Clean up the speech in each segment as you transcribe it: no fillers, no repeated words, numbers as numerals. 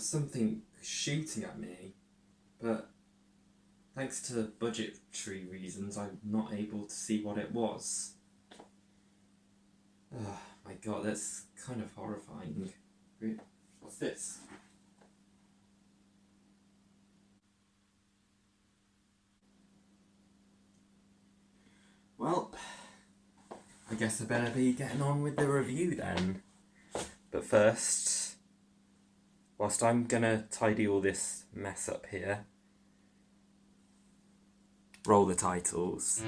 was something shooting at me, but thanks to budgetary reasons, I'm not able to see what it was. Oh my god, that's kind of horrifying. What's this? Well, I guess I better be getting on with the review then. But first, whilst I'm gonna tidy all this mess up here, roll the titles.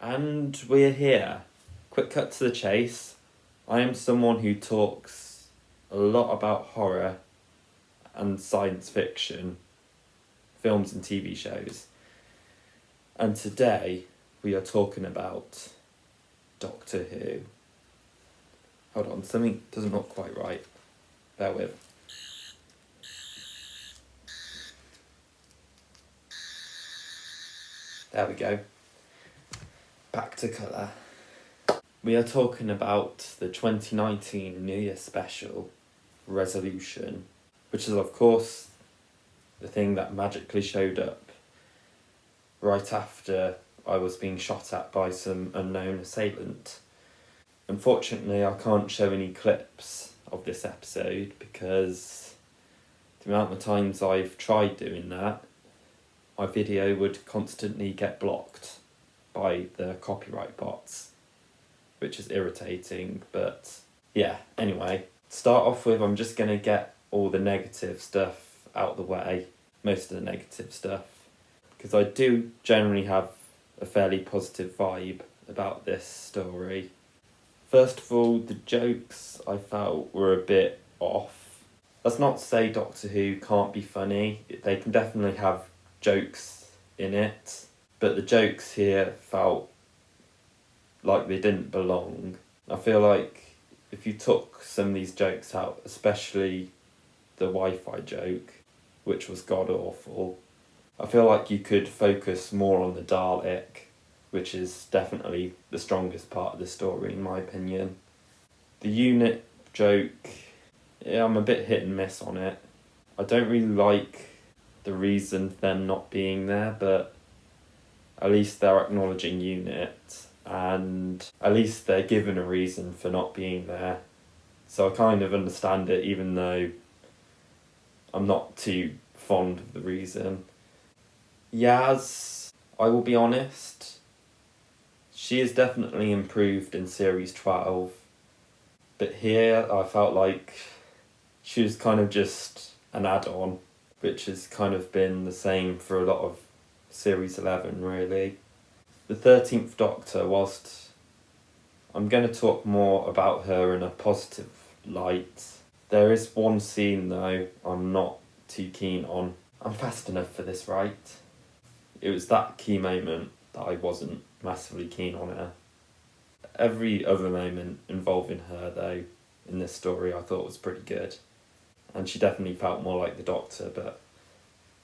And we're here. Quick cut to the chase. I am someone who talks a lot about horror and science fiction, films and TV shows. And today we are talking about Doctor Who. Hold on, something doesn't look quite right. Bear with. There we go. Back to colour. We are talking about the 2019 New Year special, Resolution, which is of course the thing that magically showed up right after I was being shot at by some unknown assailant. Unfortunately, I can't show any clips of this episode because the amount of times I've tried doing that, my video would constantly get blocked by the copyright bots, which is irritating. But yeah, anyway, start off with, I'm just going to get all the negative stuff out the way, most of the negative stuff, because I do generally have a fairly positive vibe about this story. First of all, the jokes I felt were a bit off. That's not to say Doctor Who can't be funny, they can definitely have jokes in it, but the jokes here felt like they didn't belong. I feel like if you took some of these jokes out, especially the Wi-Fi joke, which was god awful, I feel like you could focus more on the Dalek, which is definitely the strongest part of the story in my opinion. The unit joke, yeah, I'm a bit hit and miss on it. I don't really like the reason for them not being there, but at least they're acknowledging unit, and at least they're given a reason for not being there. So I kind of understand it, even though I'm not too fond of the reason. Yaz, I will be honest, she is definitely improved in series 12, but here I felt like she was kind of just an add-on, which has kind of been the same for a lot of series 11 really. The 13th Doctor, whilst I'm going to talk more about her in a positive light, there is one scene though I'm not too keen on. I'm fast enough for this, right? It was that key moment that I wasn't massively keen on her. Every other moment involving her, though, in this story I thought was pretty good. And she definitely felt more like the Doctor, but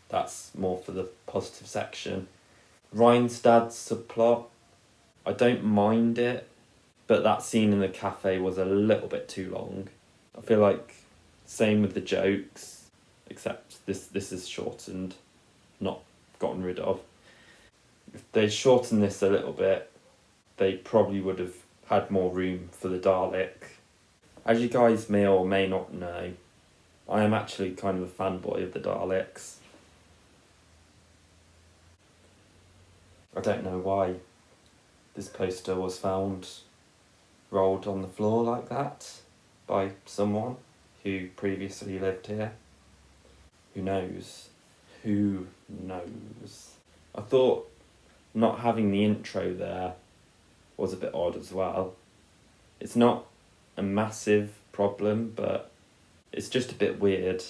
that's more for the positive section. Ryan's dad's subplot, I don't mind it, but that scene in the cafe was a little bit too long. I feel like same with the jokes, except this is shortened, not gotten rid of. If they shortened this a little bit, they probably would have had more room for the Dalek. As you guys may or may not know, I am actually kind of a fanboy of the Daleks. I don't know why this poster was found rolled on the floor like that by someone who previously lived here. Who knows? Who knows? I thought not having the intro there was a bit odd as well. It's not a massive problem, but it's just a bit weird.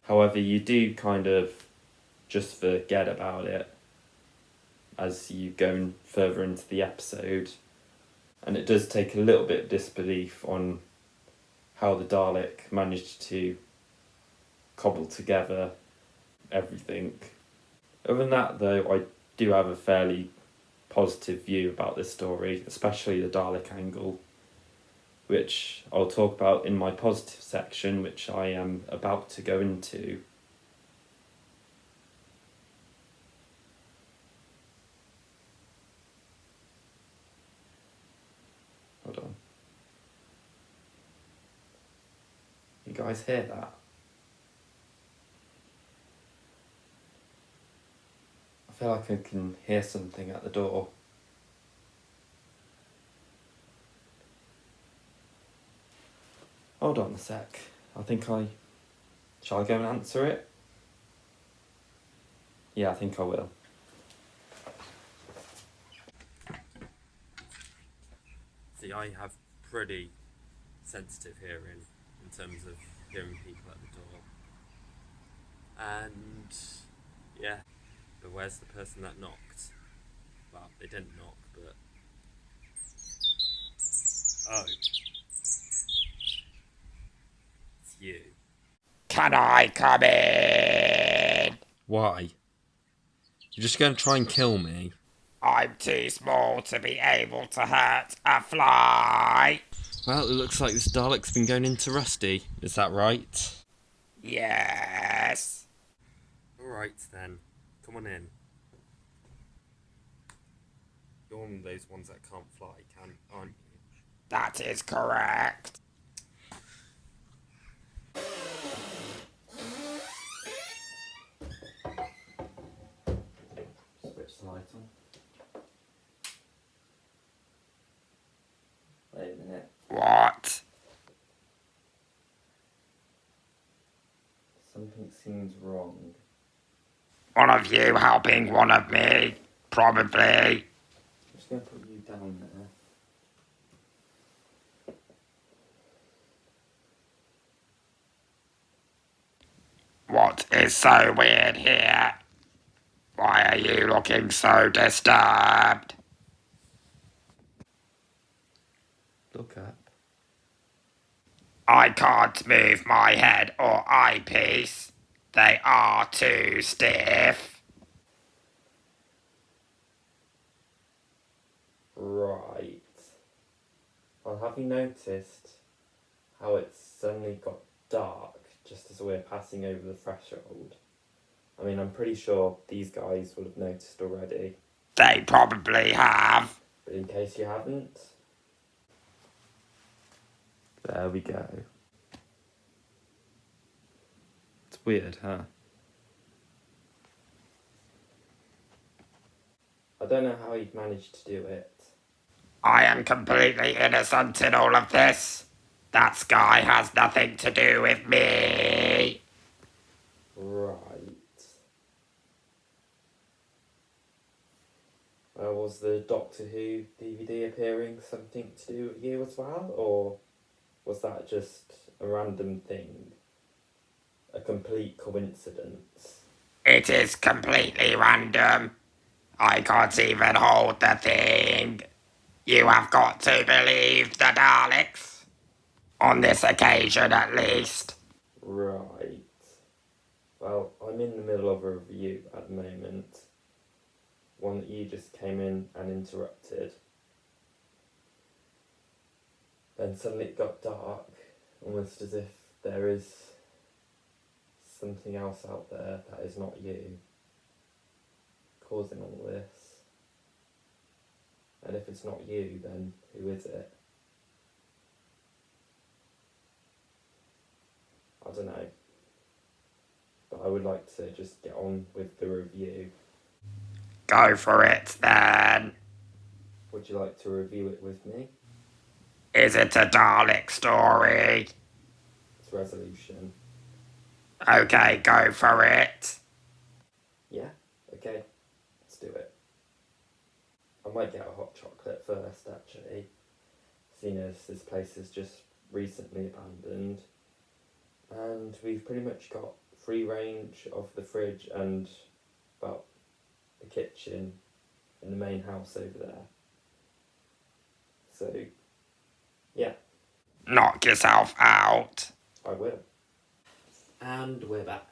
However, you do kind of just forget about it as you go further into the episode. And it does take a little bit of disbelief on how the Dalek managed to cobble together everything. Other than that, though, I do have a fairly positive view about this story, especially the Dalek angle, which I'll talk about in my positive section, which I am about to go into. Hold on. You guys hear that? I feel like I can hear something at the door. Hold on a sec. Shall I go and answer it? Yeah, I think I will. See, I have pretty sensitive hearing in terms of hearing people at the door. And yeah, but where's the person that knocked? Well, they didn't knock, but... Oh. It's you. Can I come in? Why? You're just going to try and kill me? I'm too small to be able to hurt a fly. Well, it looks like this Dalek's been going into Rusty. Is that right? Yes. Alright then. Come on in. You're one of those ones that can't fly, aren't you? That is correct. Switch the light on. Wait a minute. What? Something seems wrong. One of you helping one of me? Probably. I'm just going to put you down there. What is so weird here? Why are you looking so disturbed? Look up. I can't move my head or eyepiece. They are too stiff. Right. Well, have you noticed how it's suddenly got dark just as we're passing over the threshold? I mean, I'm pretty sure these guys will have noticed already. They probably have. But in case you haven't... There we go. It's weird, huh? I don't know how you've managed to do it. I am completely innocent in all of this. That sky has nothing to do with me. Right. Was the Doctor Who DVD appearing something to do with you as well? Or was that just a random thing? A complete coincidence? It is completely random. I can't even hold the thing. You have got to believe the Daleks. On this occasion, at least. Right. Well, I'm in the middle of a review at the moment. One that you just came in and interrupted. Then suddenly it got dark, almost as if there is something else out there that is not you, causing all this. And if it's not you, then who is it? I don't know. But I would like to just get on with the review. Go for it, then. Would you like to review it with me? Is it a Dalek story? It's resolution. Okay, go for it. Yeah? Okay, let's do it. I might get a hot chocolate first, actually, seeing as this place is just recently abandoned. And we've pretty much got free range of the fridge and, well, the kitchen in the main house over there. So, yeah, Knock yourself out. I will. And we're back.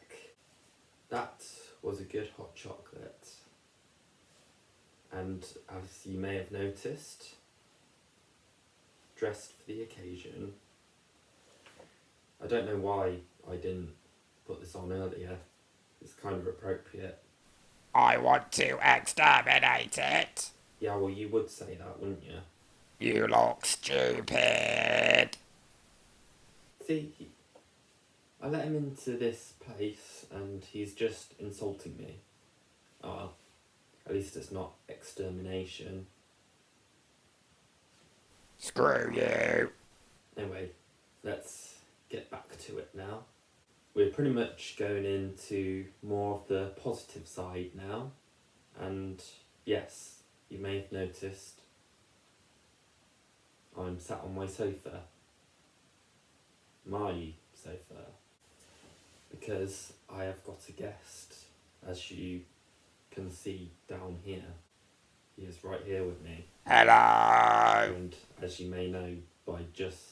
That was a good hot chocolate. And as you may have noticed, dressed for the occasion. I don't know why I didn't put this on earlier. It's kind of appropriate. I want to exterminate it. Yeah, well, you would say that, wouldn't you? You look stupid. See, I let him into this place and he's just insulting me. Oh well, at least it's not extermination. Screw you. Anyway, let's get back to it now. We're pretty much going into more of the positive side now. And yes, you may have noticed I'm sat on my sofa. My sofa. Because I have got a guest, as you can see down here. He is right here with me. Hello. And as you may know by just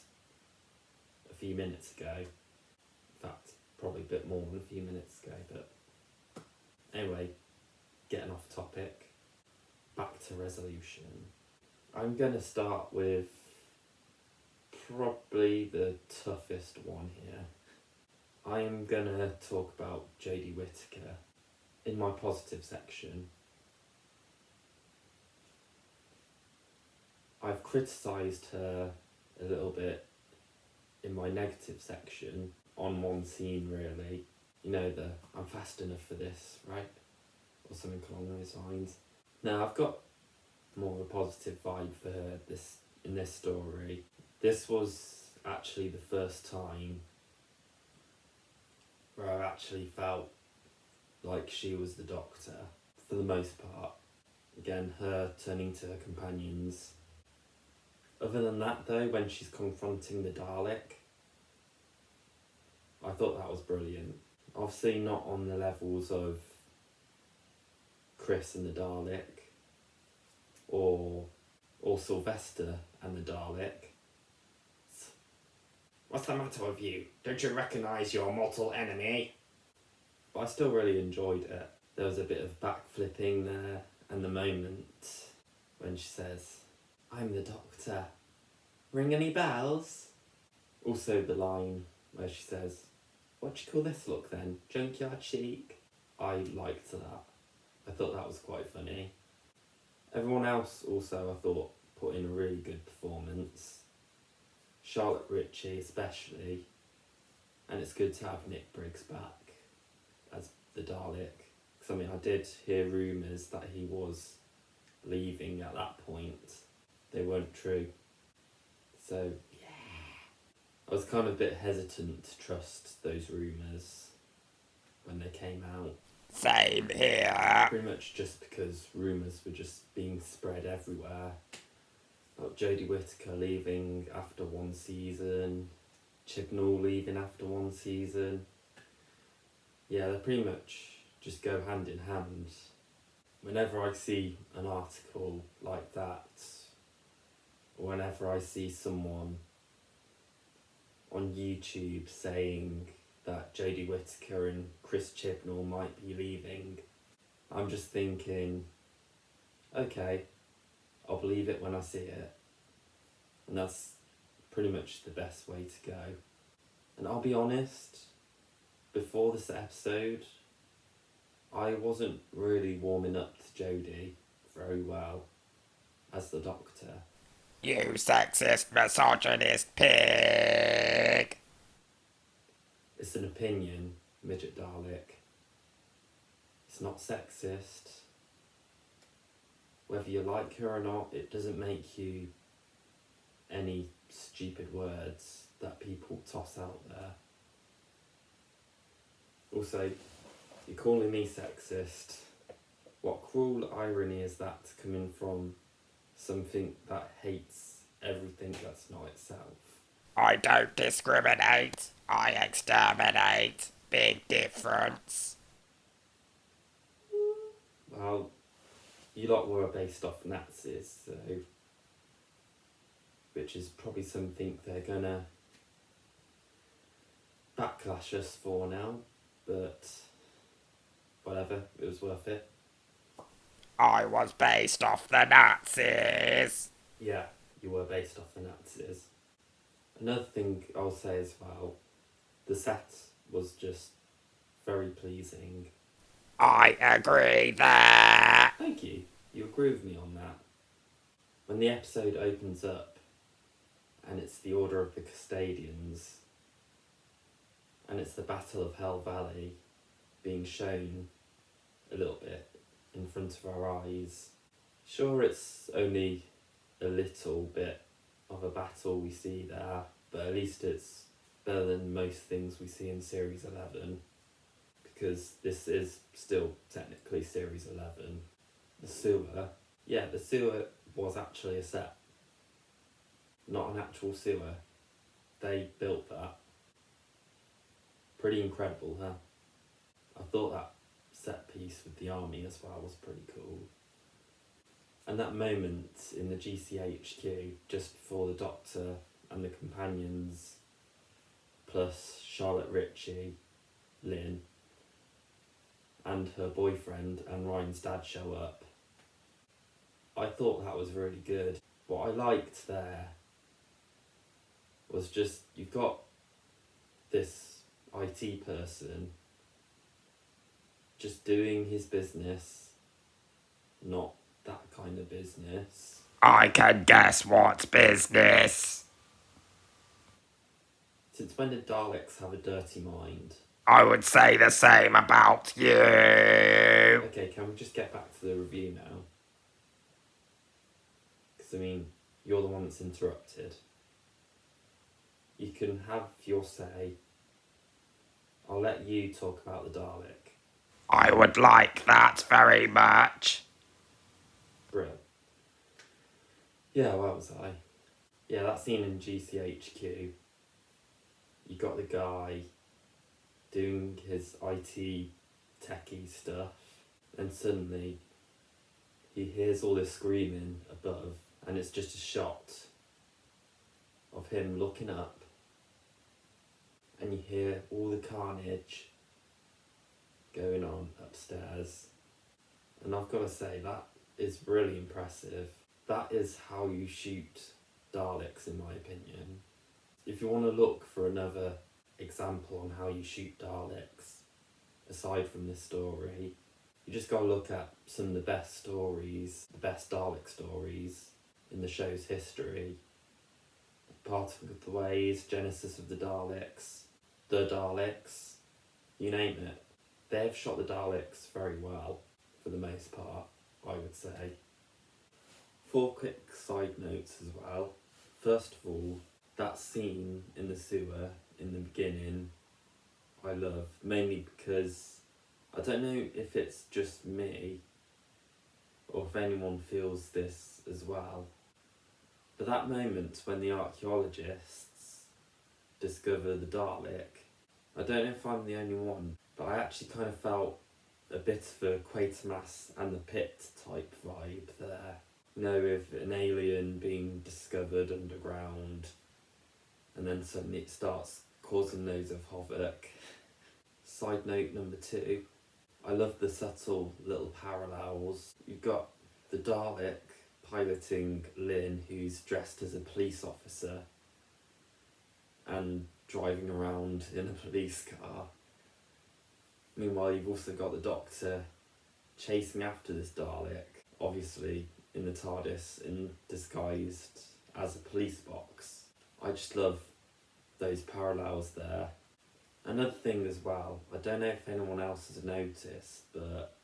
a few minutes ago, in fact, probably a bit more than a few minutes ago, but anyway, getting off topic, back to resolution. I'm going to start with probably the toughest one here. I'm going to talk about Jodie Whittaker in my positive section. I've criticised her a little bit in my negative section on one scene, really. You know, the I'm fast enough for this, right? Or something along those lines. Now, I've got more of a positive vibe for her in this story. This was actually the first time where I actually felt like she was the Doctor, for the most part. Again, her turning to her companions. Other than that, though, when she's confronting the Dalek, I thought that was brilliant. Obviously not on the levels of Chris and the Dalek, or Sylvester and the Dalek. What's the matter with you? Don't you recognise your mortal enemy? But I still really enjoyed it. There was a bit of backflipping there, and the moment when she says, "I'm the Doctor. Ring any bells?" Also the line where she says, "What do you call this look then? Junkyard chic?" I liked that. I thought that was quite funny. Everyone else also, I thought, put in a really good performance. Charlotte Ritchie especially. And it's good to have Nick Briggs back as the Dalek. Because I mean, I did hear rumours that he was leaving at that point. They weren't true. So, yeah. I was kind of a bit hesitant to trust those rumours when they came out. Same here. Pretty much just because rumours were just being spread everywhere. About Jodie Whittaker leaving after one season, Chibnall leaving after one season. Yeah, they're pretty much just go hand in hand. Whenever I see an article like that, or whenever I see someone on YouTube saying that Jodie Whittaker and Chris Chibnall might be leaving, I'm just thinking, okay, I'll believe it when I see it. And that's pretty much the best way to go. And I'll be honest, before this episode, I wasn't really warming up to Jodie very well as the Doctor. You sexist, misogynist pig! It's an opinion, Midget Dalek. It's not sexist. Whether you like her or not, it doesn't make you any stupid words that people toss out there. Also, you're calling me sexist. What cruel irony is that coming from something that hates everything that's not itself? I don't discriminate, I exterminate. Big difference. Well, you lot were based off Nazis, so... which is probably something they're gonna backlash us for now, but whatever, it was worth it. I was based off the Nazis. Yeah, you were based off the Nazis. Another thing I'll say as well, the set was just very pleasing. I agree there. Thank you, you agree with me on that. When the episode opens up, and it's the Order of the Custodians, and it's the Battle of Hell Valley being shown a little bit in front of our eyes. Sure, it's only a little bit of a battle we see there, but at least it's better than most things we see in Series 11, because this is still technically Series 11. The sewer was actually a set, not an actual sewer. They built that. Pretty incredible, huh? I thought that set piece with the army as well was pretty cool. And that moment in the GCHQ, just before the Doctor and the companions, plus Charlotte Ritchie, Lynn, and her boyfriend and Ryan's dad show up, I thought that was really good. What I liked there was just, you've got this IT person just doing his business, not that kind of business. I can guess what business. Since when did Daleks have a dirty mind? I would say the same about you. Okay, can we just get back to the review now? Because, I mean, you're the one that's interrupted. You can have your say. I'll let you talk about the Dalek. I would like that very much. Brill. Yeah, where was I? Yeah, that scene in GCHQ. You got the guy doing his IT techie stuff, and suddenly he hears all this screaming above, and it's just a shot of him looking up, and you hear all the carnage going on upstairs. And I've got to say, that is really impressive. That is how you shoot Daleks, in my opinion. If you want to look for another example on how you shoot Daleks, aside from this story, you just got to look at some of the best stories, the best Dalek stories in the show's history. Parting of the Ways, Genesis of the Daleks, you name it. They've shot the Daleks very well, for the most part, I would say. 4 quick side notes as well. First of all, that scene in the sewer in the beginning, I love, mainly because I don't know if it's just me or if anyone feels this as well, but that moment when the archaeologists discover the Dalek, I don't know if I'm the only one, but I actually kind of felt a bit of a Quatermass and the Pit type vibe there. You know, with an alien being discovered underground, and then suddenly it starts causing loads of havoc. Side note number 2, I love the subtle little parallels. You've got the Dalek piloting Lynn, who's dressed as a police officer and driving around in a police car. Meanwhile, you've also got the Doctor chasing after this Dalek, obviously in the TARDIS and disguised as a police box. I just love those parallels there. Another thing as well, I don't know if anyone else has noticed, but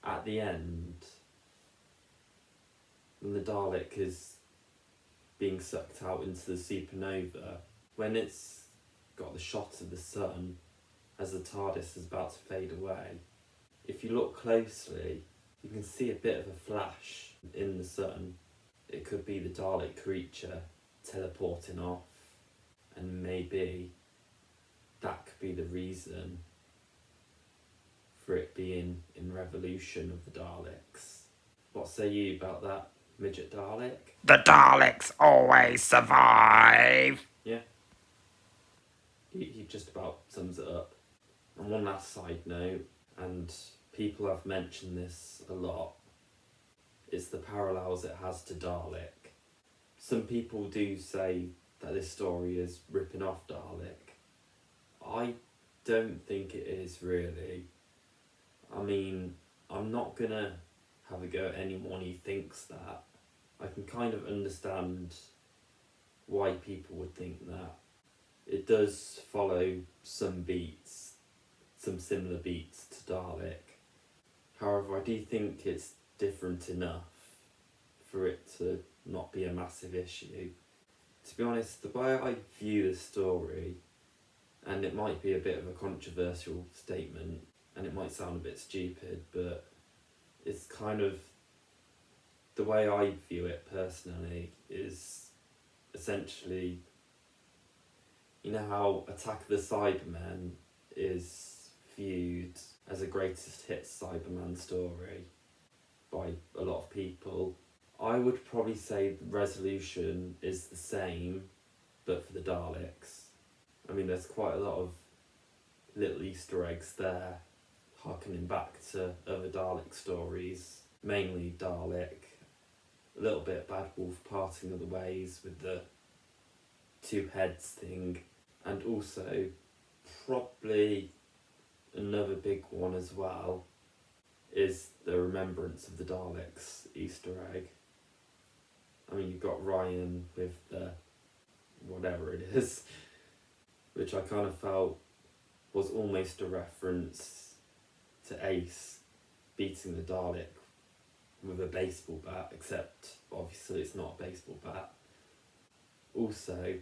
at the end, when the Dalek is being sucked out into the supernova, when it's got the shot of the sun as the TARDIS is about to fade away, if you look closely, you can see a bit of a flash in the sun. It could be the Dalek creature teleporting off, and maybe that could be the reason for it being in revolution of the Daleks. What say you about that, Midget Dalek? The Daleks always survive. Yeah. He just about sums it up. And one last side note, and people have mentioned this a lot, is the parallels it has to Dalek. Some people do say that this story is ripping off Dalek. I don't think it is really. I mean, I'm not gonna have a go at anyone who thinks that. I can kind of understand why people would think that. It does follow some beats, some similar beats to Dalek. However, I do think it's different enough for it to not be a massive issue. To be honest, the way I view the story, and it might be a bit of a controversial statement, and it might sound a bit stupid, but it's kind of, the way I view it personally is essentially, you know how Attack of the Cybermen is viewed as a greatest hits Cyberman story by a lot of people? I would probably say the resolution is the same, but for the Daleks. I mean, there's quite a lot of little Easter eggs there, harkening back to other Dalek stories, mainly Dalek, a little bit Bad Wolf parting of the ways with the two heads thing, and also probably another big one as well is the Remembrance of the Daleks Easter egg. I mean, you've got Ryan with the whatever it is, which I kind of felt was almost a reference to Ace beating the Dalek with a baseball bat, except obviously it's not a baseball bat. Also,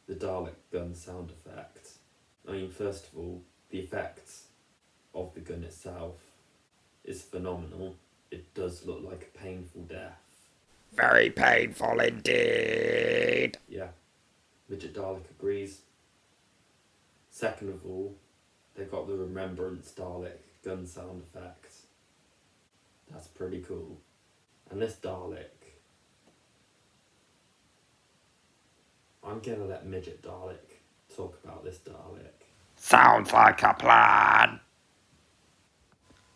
the Dalek gun sound effect. I mean, first of all, the effect of the gun itself is phenomenal. It does look like a painful death. Very painful indeed. Yeah, Midget Dalek agrees. Second of all, they got the Remembrance Dalek gun sound effect. That's pretty cool. And this Dalek, I'm gonna let Midget Dalek talk about this Dalek. Sounds like a plan.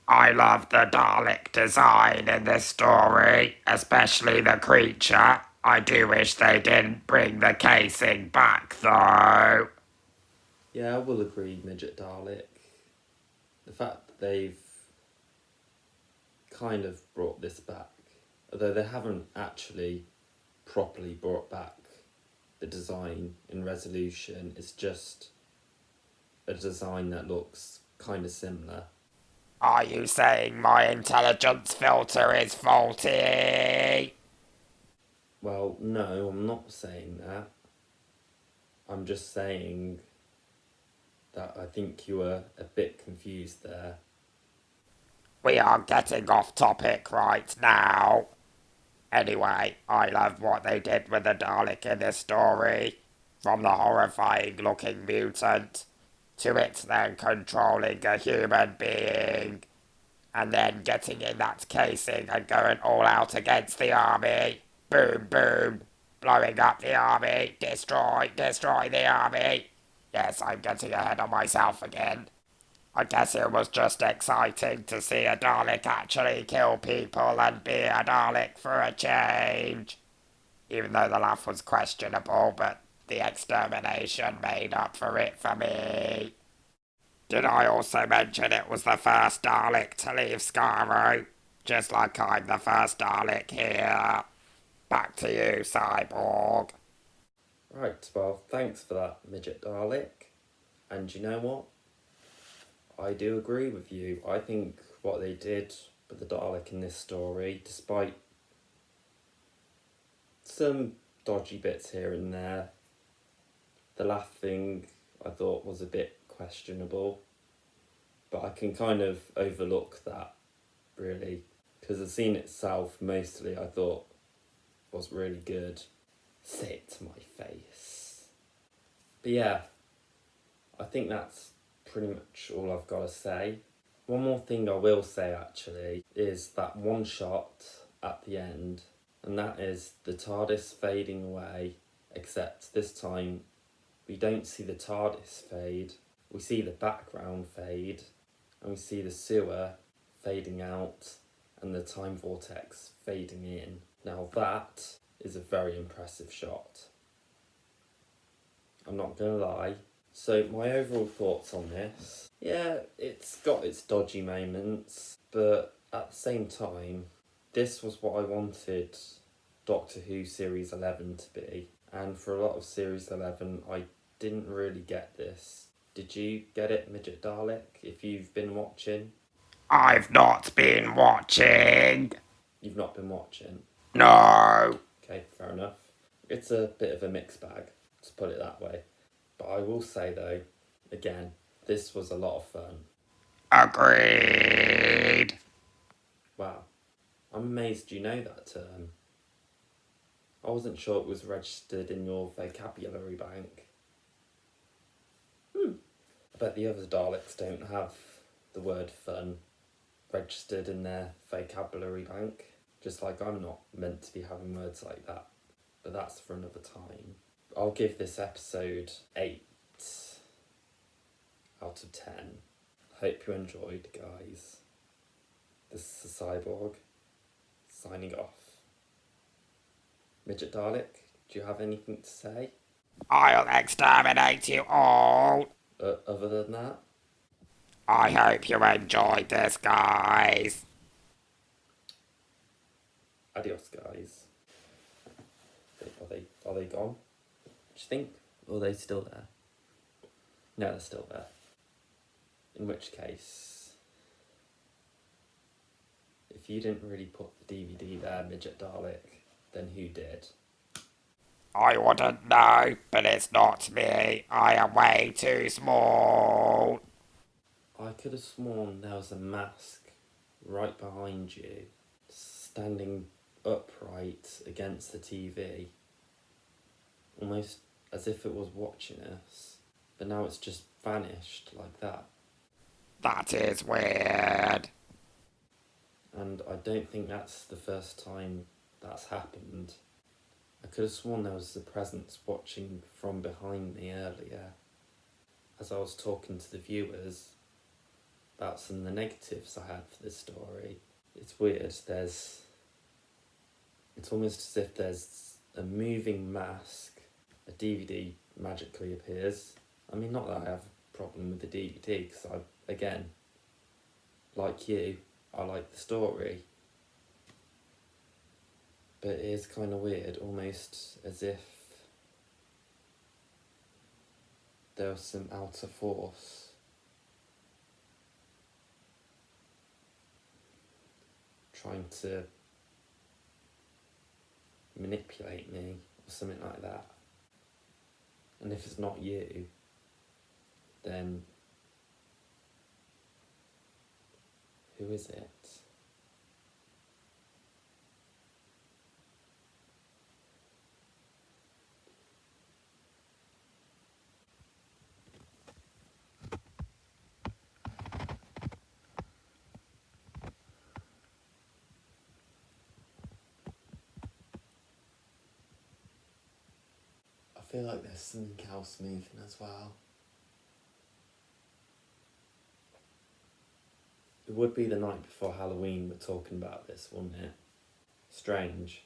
I love the Dalek design in this story, especially the creature. I do wish they didn't bring the casing back though. Yeah, I will agree, Midget Dalek. The fact that they've kind of brought this back, although they haven't actually properly brought back the design in resolution, it's just a design that looks kind of similar. Are you saying my intelligence filter is faulty? Well, no, I'm not saying that. I'm just saying that I think you were a bit confused there. We are getting off topic right now. Anyway, I love what they did with the Dalek in this story. From the horrifying looking mutant to it then controlling a human being, and then getting in that casing and going all out against the army. Boom, boom, blowing up the army, destroy the army. Yes, I'm getting ahead of myself again. I guess it was just exciting to see a Dalek actually kill people and be a Dalek for a change. Even though the laugh was questionable, but the extermination made up for it for me. Did I also mention it was the first Dalek to leave Skaro? Just like I'm the first Dalek here. Back to you, Siborg. Right, well, thanks for that, Midget Dalek. And you know what? I do agree with you. I think what they did with the Dalek in this story, despite some dodgy bits here and there, the laughing I thought was a bit questionable. But I can kind of overlook that, really. Because the scene itself, mostly, I thought was really good. Say it to my face. But yeah, I think that's pretty much all I've got to say. One more thing I will say actually is that one shot at the end, and that is the TARDIS fading away, except this time we don't see the TARDIS fade, we see the background fade, and we see the sewer fading out and the time vortex fading in. Now that is a very impressive shot. I'm not gonna lie. So my overall thoughts on this, yeah, it's got its dodgy moments, but at the same time, this was what I wanted Doctor Who Series 11 to be, and for a lot of Series 11 I didn't really get this. Did you get it, Midget Dalek, if you've been watching? I've not been watching. You've not been watching? No. Okay, fair enough. It's a bit of a mixed bag, to put it that way. But I will say though, again, this was a lot of fun. Agreed. Wow, I'm amazed you know that term. I wasn't sure it was registered in your vocabulary bank. I bet the other Daleks don't have the word fun registered in their vocabulary bank. Just like I'm not meant to be having words like that. But that's for another time. I'll give this episode 8 out of 10. Hope you enjoyed, guys. This is Cyborg, signing off. Midget Dalek, do you have anything to say? I'll exterminate you all. Other than that? I hope you enjoyed this, guys. Adios, guys. Are they gone? Do you think? Or are they still there? No, they're still there. In which case, if you didn't really put the DVD there, Midget Dalek, then who did? I wouldn't know, but it's not me. I am way too small. I could have sworn there was a mask right behind you, standing upright against the TV, almost as if it was watching us, but now it's just vanished like that. That is weird. And I don't think that's the first time that's happened. I could have sworn there was a presence watching from behind me earlier, as I was talking to the viewers about some of the negatives I had for this story. It's weird, it's almost as if there's a moving mask, a DVD magically appears. I mean, not that I have a problem with the DVD, because again, like you, I like the story. But it is kind of weird, almost as if there was some outer force trying to manipulate me or something like that. And if it's not you, then who is it? feel like there's something else moving as well. It would be the night before Halloween we're talking about this, wouldn't it? Strange.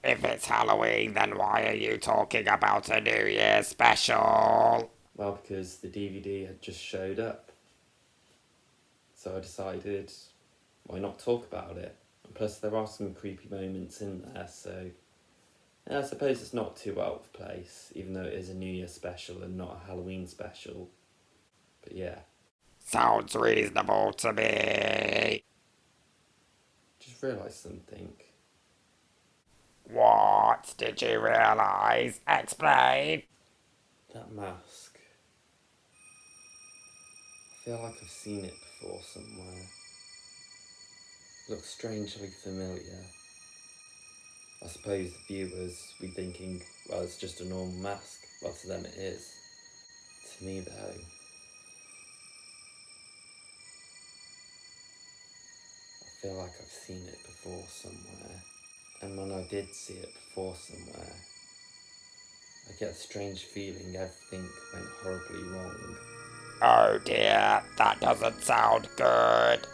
If it's Halloween, then why are you talking about a New Year's special? Well, because the DVD had just showed up. So I decided, why not talk about it? And plus there are some creepy moments in there, so yeah, I suppose it's not too out of place, even though it is a New Year special and not a Halloween special. But yeah. Sounds reasonable to me. Just realised something. What did you realise? Explain. That mask. I feel like I've seen it before somewhere. It looks strangely familiar. I suppose the viewers will be thinking, well, it's just a normal mask. Well, to them it is. To me, though, I feel like I've seen it before somewhere. And when I did see it before somewhere, I get a strange feeling everything went horribly wrong. Oh dear, that doesn't sound good.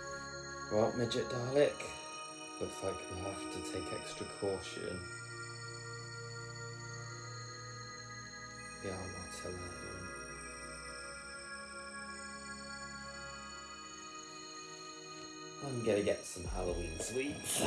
Well, Midget Dalek, looks like we'll have to take extra caution. We are not alone. I'm gonna get some Halloween sweets.